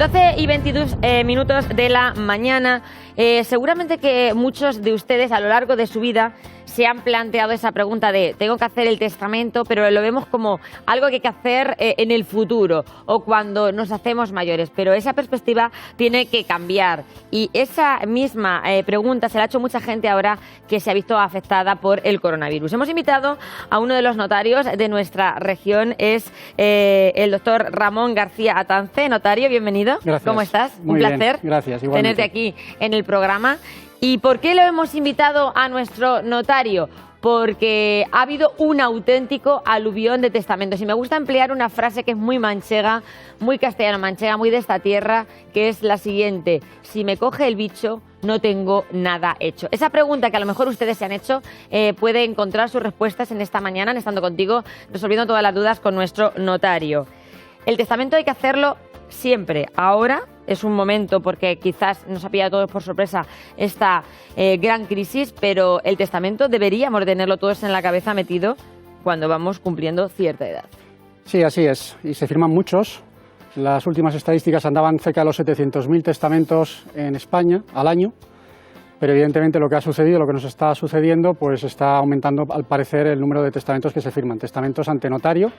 12 y 22 minutos de la mañana. Seguramente que muchos de ustedes a lo largo de su vida se han planteado esa pregunta de tengo que hacer el testamento, pero lo vemos como algo que hay que hacer en el futuro o cuando nos hacemos mayores. Pero esa perspectiva tiene que cambiar y esa misma pregunta se la ha hecho mucha gente ahora que se ha visto afectada por el coronavirus. Hemos invitado a uno de los notarios de nuestra región, es el doctor Ramón García Atance. Notario, bienvenido. Gracias. ¿Cómo estás? Muy Un placer. Bien. Gracias, igualmente. Tenerte aquí en el programa. ¿Y por qué lo hemos invitado a nuestro notario? Porque ha habido un auténtico aluvión de testamentos. Y me gusta emplear una frase que es muy manchega, muy castellano-manchega, muy de esta tierra, que es la siguiente: si me coge el bicho, no tengo nada hecho. Esa pregunta que a lo mejor ustedes se han hecho puede encontrar sus respuestas en esta mañana, en Estando Contigo, resolviendo todas las dudas con nuestro notario. El testamento hay que hacerlo siempre. Ahora es un momento porque quizás nos ha pillado a todos por sorpresa esta gran crisis, pero el testamento deberíamos tenerlo todos en la cabeza metido cuando vamos cumpliendo cierta edad. Sí, así es. Y se firman muchos. Las últimas estadísticas andaban cerca de los 700.000 testamentos en España al año, pero evidentemente lo que ha sucedido, lo que nos está sucediendo, pues está aumentando al parecer el número de testamentos que se firman. Testamentos ante notario,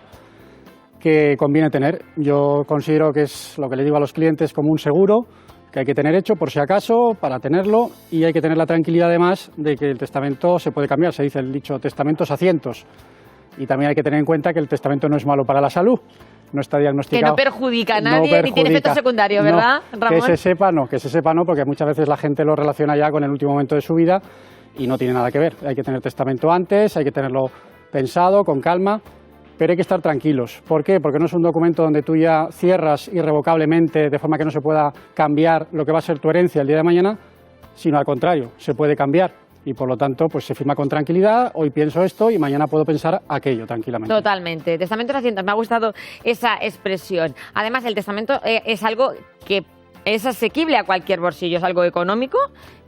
que conviene tener. Yo considero que es lo que le digo a los clientes como un seguro que hay que tener hecho por si acaso, para tenerlo, y hay que tener la tranquilidad además de que el testamento se puede cambiar. Se dice el dicho testamentos a cientos, y también hay que tener en cuenta que el testamento no es malo para la salud, no está diagnosticado. Que no perjudica a nadie ni tiene efectos secundarios, ¿verdad, Ramón? Que se sepa no, porque muchas veces la gente lo relaciona ya con el último momento de su vida y no tiene nada que ver. Hay que tener testamento antes, hay que tenerlo pensado, con calma. Pero hay que estar tranquilos. ¿Por qué? Porque no es un documento donde tú ya cierras irrevocablemente de forma que no se pueda cambiar lo que va a ser tu herencia el día de mañana, sino al contrario, se puede cambiar y por lo tanto pues se firma con tranquilidad. Hoy pienso esto y mañana puedo pensar aquello tranquilamente. Totalmente. Testamentos a cientos. Me ha gustado esa expresión. Además, el testamento es algo que es asequible a cualquier bolsillo, es algo económico,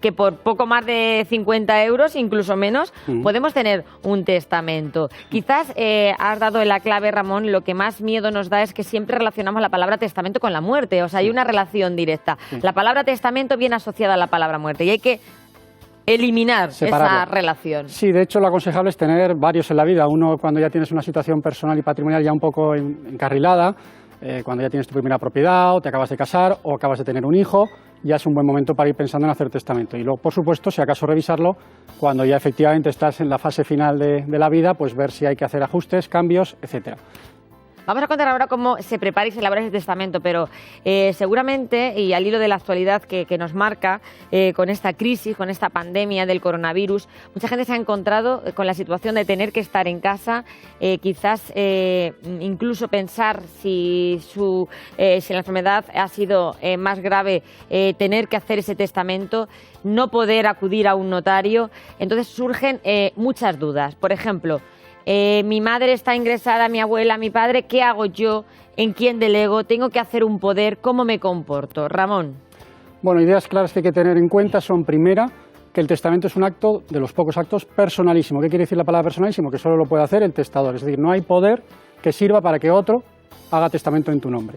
que por poco más de 50 euros, incluso menos, podemos tener un testamento. Quizás has dado en la clave, Ramón, lo que más miedo nos da es que siempre relacionamos la palabra testamento con la muerte, o sea, hay una relación directa. La palabra testamento viene asociada a la palabra muerte y hay que eliminar esa relación. Sí, de hecho lo aconsejable es tener varios en la vida. Uno cuando ya tienes una situación personal y patrimonial ya un poco encarrilada, cuando ya tienes tu primera propiedad o te acabas de casar o acabas de tener un hijo, ya es un buen momento para ir pensando en hacer testamento. Y luego, por supuesto, si acaso revisarlo, cuando ya efectivamente estás en la fase final de la vida, pues ver si hay que hacer ajustes, cambios, etcétera. Vamos a contar ahora cómo se prepara y se elabora ese testamento, pero seguramente, y al hilo de la actualidad que nos marca con esta crisis, con esta pandemia del coronavirus, mucha gente se ha encontrado con la situación de tener que estar en casa, quizás incluso pensar si la enfermedad ha sido más grave, tener que hacer ese testamento, no poder acudir a un notario. Entonces surgen muchas dudas. Por ejemplo, mi madre está ingresada, mi abuela, mi padre, ¿qué hago yo? ¿En quién delego? ¿Tengo que hacer un poder? ¿Cómo me comporto? Ramón. Bueno, ideas claras que hay que tener en cuenta son, primera, que el testamento es un acto de los pocos actos personalísimo. ¿Qué quiere decir la palabra personalísimo? Que solo lo puede hacer el testador, es decir, no hay poder que sirva para que otro haga testamento en tu nombre.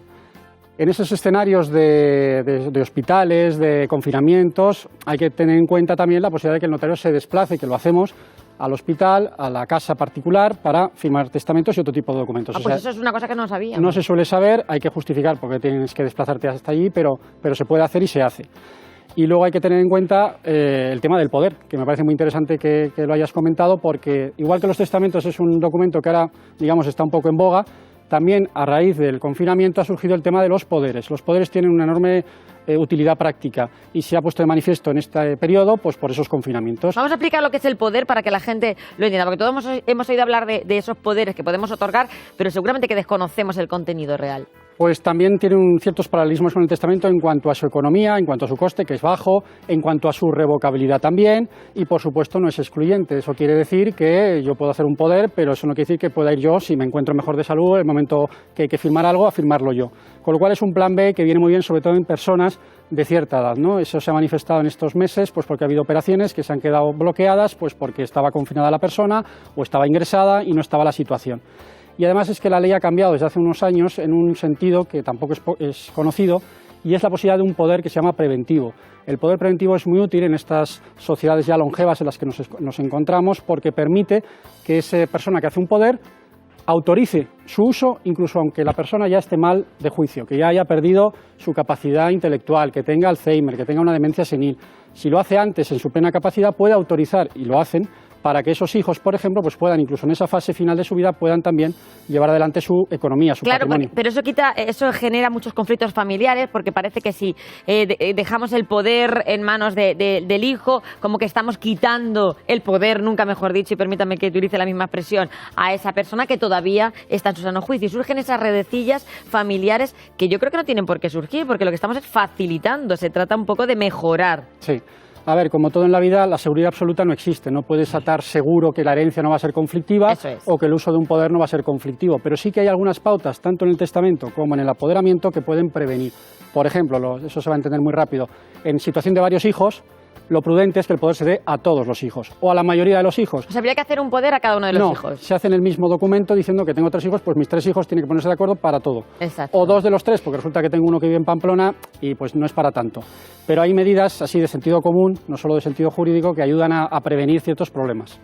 En esos escenarios de hospitales, de confinamientos, hay que tener en cuenta también la posibilidad de que el notario se desplace, que lo hacemos al hospital, a la casa particular, para firmar testamentos y otro tipo de documentos. Pues eso es una cosa que no sabía. No se suele saber, hay que justificar porque tienes que desplazarte hasta allí, pero se puede hacer y se hace. Y luego hay que tener en cuenta el tema del poder, que me parece muy interesante que lo hayas comentado, porque igual que los testamentos es un documento que ahora, digamos, está un poco en boga, también a raíz del confinamiento ha surgido el tema de los poderes. Los poderes tienen una enorme utilidad práctica y se ha puesto de manifiesto en este periodo pues por esos confinamientos. Vamos a explicar lo que es el poder para que la gente lo entienda, porque todos hemos oído hablar de esos poderes que podemos otorgar, pero seguramente que desconocemos el contenido real. Pues también tiene ciertos paralelismos con el testamento en cuanto a su economía, en cuanto a su coste, que es bajo, en cuanto a su revocabilidad también, y por supuesto no es excluyente. Eso quiere decir que yo puedo hacer un poder, pero eso no quiere decir que pueda ir yo, si me encuentro mejor de salud, en el momento que hay que firmar algo, a firmarlo yo. Con lo cual es un plan B que viene muy bien, sobre todo en personas de cierta edad, ¿no? Eso se ha manifestado en estos meses, pues porque ha habido operaciones que se han quedado bloqueadas, pues porque estaba confinada la persona o estaba ingresada y no estaba la situación. Y además es que la ley ha cambiado desde hace unos años en un sentido que tampoco es conocido, y es la posibilidad de un poder que se llama preventivo. El poder preventivo es muy útil en estas sociedades ya longevas en las que nos encontramos porque permite que esa persona que hace un poder autorice su uso, incluso aunque la persona ya esté mal de juicio, que ya haya perdido su capacidad intelectual, que tenga Alzheimer, que tenga una demencia senil. Si lo hace antes en su plena capacidad, puede autorizar, y lo hacen, para que esos hijos, por ejemplo, pues puedan, incluso en esa fase final de su vida, puedan también llevar adelante su economía, su patrimonio. Pero eso genera muchos conflictos familiares, porque parece que si dejamos el poder en manos del hijo, como que estamos quitando el poder, nunca mejor dicho, y permítame que utilice la misma expresión, a esa persona que todavía está en su sano juicio. Y surgen esas redecillas familiares que yo creo que no tienen por qué surgir, porque lo que estamos es facilitando, se trata un poco de mejorar. Sí. A ver, como todo en la vida, la seguridad absoluta no existe. No puedes atar seguro que la herencia no va a ser conflictiva o que el uso de un poder no va a ser conflictivo. Pero sí que hay algunas pautas, tanto en el testamento como en el apoderamiento, que pueden prevenir. Por ejemplo, eso se va a entender muy rápido, en situación de varios hijos, lo prudente es que el poder se dé a todos los hijos o a la mayoría de los hijos. O sea, habría que hacer un poder a cada uno de los hijos. Se hace en el mismo documento diciendo que tengo 3 hijos, pues mis 3 hijos tienen que ponerse de acuerdo para todo. Exacto. O 2 de los 3, porque resulta que tengo uno que vive en Pamplona y pues no es para tanto. Pero hay medidas así de sentido común, no solo de sentido jurídico, que ayudan a prevenir ciertos problemas.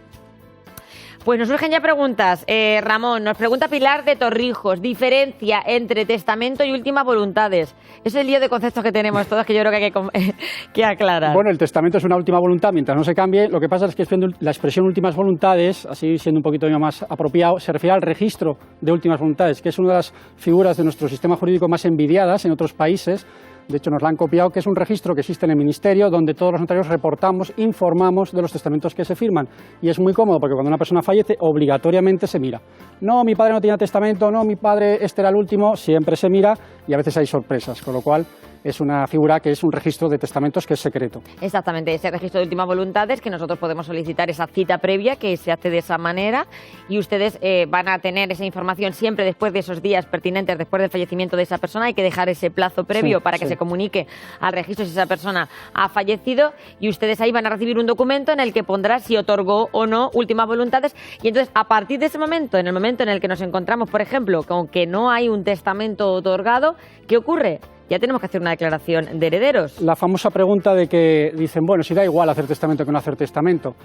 Pues nos surgen ya preguntas. Ramón, nos pregunta Pilar de Torrijos, diferencia entre testamento y últimas voluntades. Es el lío de conceptos que tenemos todos que yo creo que hay que aclarar. Bueno, el testamento es una última voluntad mientras no se cambie. Lo que pasa es que la expresión últimas voluntades, así siendo un poquito más apropiado, se refiere al registro de últimas voluntades, que es una de las figuras de nuestro sistema jurídico más envidiadas en otros países. De hecho, nos la han copiado, que es un registro que existe en el Ministerio, donde todos los notarios reportamos, informamos de los testamentos que se firman. Y es muy cómodo, porque cuando una persona fallece, obligatoriamente se mira. No, mi padre no tenía testamento, no, mi padre este era el último, siempre se mira y a veces hay sorpresas, con lo cual es una figura que es un registro de testamentos que es secreto. Exactamente, ese registro de últimas voluntades que nosotros podemos solicitar esa cita previa que se hace de esa manera y ustedes van a tener esa información siempre después de esos días pertinentes, después del fallecimiento de esa persona. Hay que dejar ese plazo previo para que se comunique al registro si esa persona ha fallecido y ustedes ahí van a recibir un documento en el que pondrá si otorgó o no últimas voluntades y entonces a partir de ese momento, en el momento en el que nos encontramos, por ejemplo, con que no hay un testamento otorgado, ¿qué ocurre? Ya tenemos que hacer una declaración de herederos. La famosa pregunta de que dicen, bueno, si da igual hacer testamento que no hacer testamento.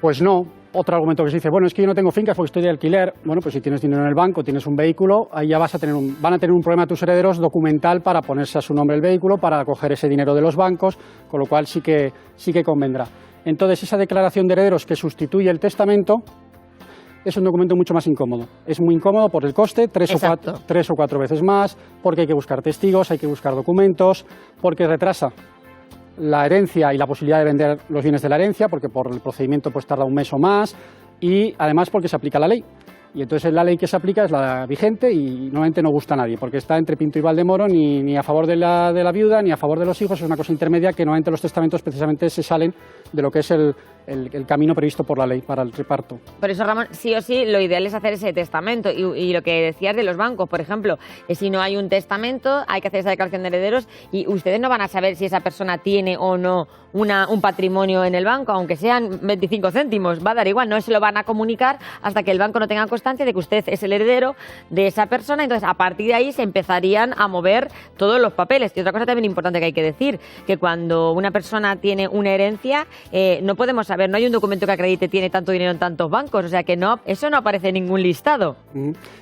Pues no. Otro argumento que se dice, bueno, es que yo no tengo fincas porque estoy de alquiler. Bueno, pues si tienes dinero en el banco, tienes un vehículo, ahí ya van a tener un problema tus herederos documental para ponerse a su nombre el vehículo, para coger ese dinero de los bancos, con lo cual sí que convendrá. Entonces, esa declaración de herederos que sustituye el testamento es un documento mucho más incómodo. Es muy incómodo por el coste, 3 o 4 veces más, porque hay que buscar testigos, hay que buscar documentos, porque retrasa la herencia y la posibilidad de vender los bienes de la herencia, porque por el procedimiento pues tarda un mes o más, y además porque se aplica la ley. Y entonces la ley que se aplica es la vigente y normalmente no gusta a nadie, porque está entre Pinto y Valdemoro, ni a favor de la viuda ni a favor de los hijos, es una cosa intermedia que normalmente los testamentos precisamente se salen de lo que es el camino previsto por la ley para el reparto. Por eso, Ramón, sí o sí, lo ideal es hacer ese testamento. Y lo que decías de los bancos, por ejemplo, es si no hay un testamento, hay que hacer esa declaración de herederos y ustedes no van a saber si esa persona tiene o no un patrimonio en el banco, aunque sean 25 céntimos, va a dar igual, no se lo van a comunicar hasta que el banco no tenga constancia de que usted es el heredero de esa persona. Entonces, a partir de ahí se empezarían a mover todos los papeles. Y otra cosa también importante que hay que decir, que cuando una persona tiene una herencia, no podemos saber, no hay un documento que acredite tiene tanto dinero en tantos bancos, o sea que no, eso no aparece en ningún listado.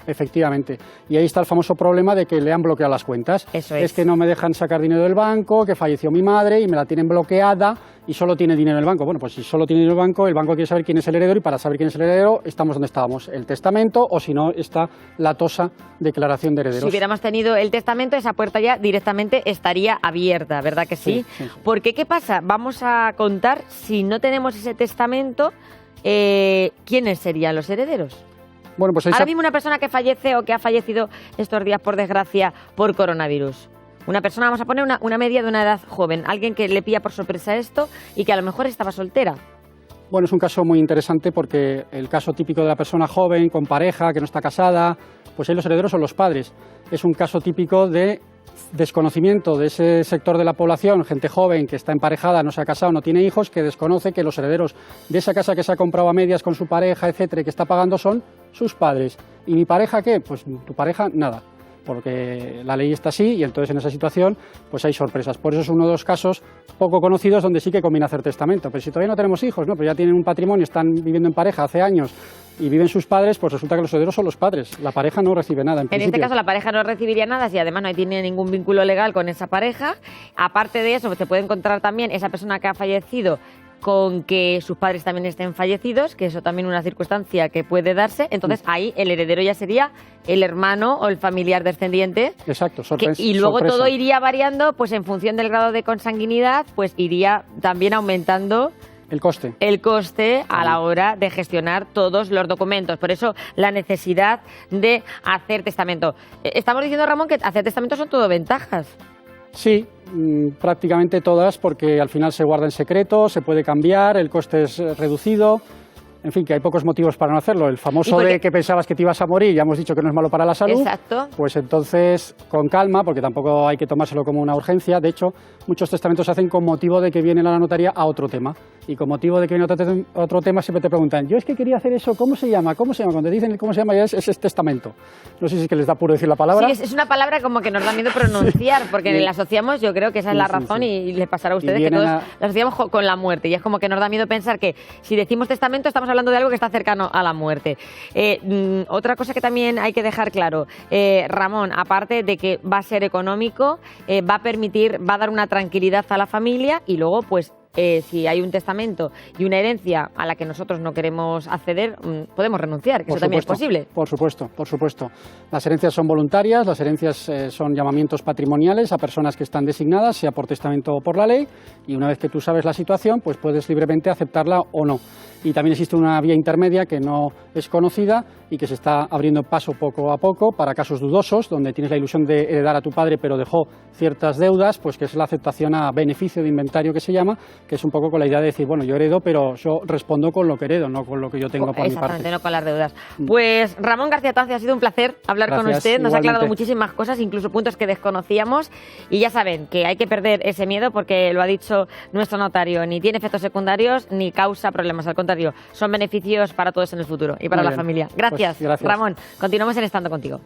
Efectivamente. Y ahí está el famoso problema de que le han bloqueado las cuentas. Eso es. Es que no me dejan sacar dinero del banco, que falleció mi madre y me la tienen bloqueada y solo tiene dinero en el banco. Bueno, pues si solo tiene dinero en el banco quiere saber quién es el heredero y para saber quién es el heredero estamos donde estábamos, el testamento o si no está la tosa declaración de herederos. Si hubiéramos tenido el testamento, esa puerta ya directamente estaría abierta, ¿verdad que sí? Sí. Porque, ¿qué pasa? Vamos a contar, si no tenemos ese testamento, ¿quiénes serían los herederos? Bueno, pues ahora mismo una persona que fallece o que ha fallecido estos días, por desgracia, por coronavirus. Una persona, vamos a poner una media de una edad joven, alguien que le pilla por sorpresa esto y que a lo mejor estaba soltera. Bueno, es un caso muy interesante porque el caso típico de la persona joven, con pareja, que no está casada, pues ahí los herederos son los padres. Es un caso típico de desconocimiento de ese sector de la población, gente joven que está emparejada, no se ha casado, no tiene hijos, que desconoce que los herederos de esa casa que se ha comprado a medias con su pareja, etcétera, y que está pagando son sus padres. ¿Y mi pareja qué? Pues tu pareja, nada. porque la ley está así y entonces en esa situación pues hay sorpresas. Por eso es uno de los casos poco conocidos donde sí que conviene hacer testamento. Pero si todavía no tenemos hijos, ¿no? Pues ya tienen un patrimonio, están viviendo en pareja hace años y viven sus padres, pues resulta que los herederos son los padres. La pareja no recibe nada. En este caso la pareja no recibiría nada si además no tiene ningún vínculo legal con esa pareja. Aparte de eso, pues te puede encontrar también esa persona que ha fallecido con que sus padres también estén fallecidos, que eso también es una circunstancia que puede darse. Entonces ahí el heredero ya sería el hermano o el familiar descendiente. Exacto, y luego todo iría variando pues en función del grado de consanguinidad, pues iría también aumentando el coste. El coste a la hora de gestionar todos los documentos. Por eso la necesidad de hacer testamento. Estamos diciendo, Ramón, que hacer testamento son todo ventajas. Sí, prácticamente todas, porque al final se guarda en secreto, se puede cambiar, el coste es reducido. En fin, que hay pocos motivos para no hacerlo. El famoso de que pensabas que te ibas a morir, ya hemos dicho que no es malo para la salud. Exacto. Pues entonces, con calma, porque tampoco hay que tomárselo como una urgencia. De hecho, muchos testamentos se hacen con motivo de que vienen a la notaría a otro tema. Y con motivo de que viene a otro tema siempre te preguntan, yo es que quería hacer eso, ¿cómo se llama? ¿Cómo se llama? Cuando te dicen cómo se llama ya es testamento. No sé si es que les da puro decir la palabra. Sí, es una palabra como que nos da miedo pronunciar, porque la asociamos, yo creo que esa es la razón y les pasará a ustedes que todos la asociamos con la muerte. Y es como que nos da miedo pensar que si decimos testamento estamos hablando de algo que está cercano a la muerte. Otra cosa que también hay que dejar claro, Ramón, aparte de que va a ser económico, va a permitir, va a dar una tranquilidad a la familia y luego pues si hay un testamento y una herencia a la que nosotros no queremos acceder, podemos renunciar, que eso también es posible. Por supuesto, por supuesto. Las herencias son voluntarias, las herencias son llamamientos patrimoniales a personas que están designadas, sea por testamento o por la ley, y una vez que tú sabes la situación, pues puedes libremente aceptarla o no. Y también existe una vía intermedia que no es conocida y que se está abriendo paso poco a poco para casos dudosos, donde tienes la ilusión de heredar a tu padre pero dejó ciertas deudas, pues que es la aceptación a beneficio de inventario que se llama, que es un poco con la idea de decir, bueno, yo heredo, pero yo respondo con lo que heredo, no con lo que yo tengo por mi parte. Exactamente, no con las deudas. Pues Ramón García Tacio, ha sido un placer hablar con usted, nos ha aclarado muchísimas cosas, incluso puntos que desconocíamos, y ya saben que hay que perder ese miedo porque lo ha dicho nuestro notario, ni tiene efectos secundarios ni causa problemas, al contrario, son beneficios para todos en el futuro y para la familia. Gracias, Ramón. Continuamos en Estando Contigo.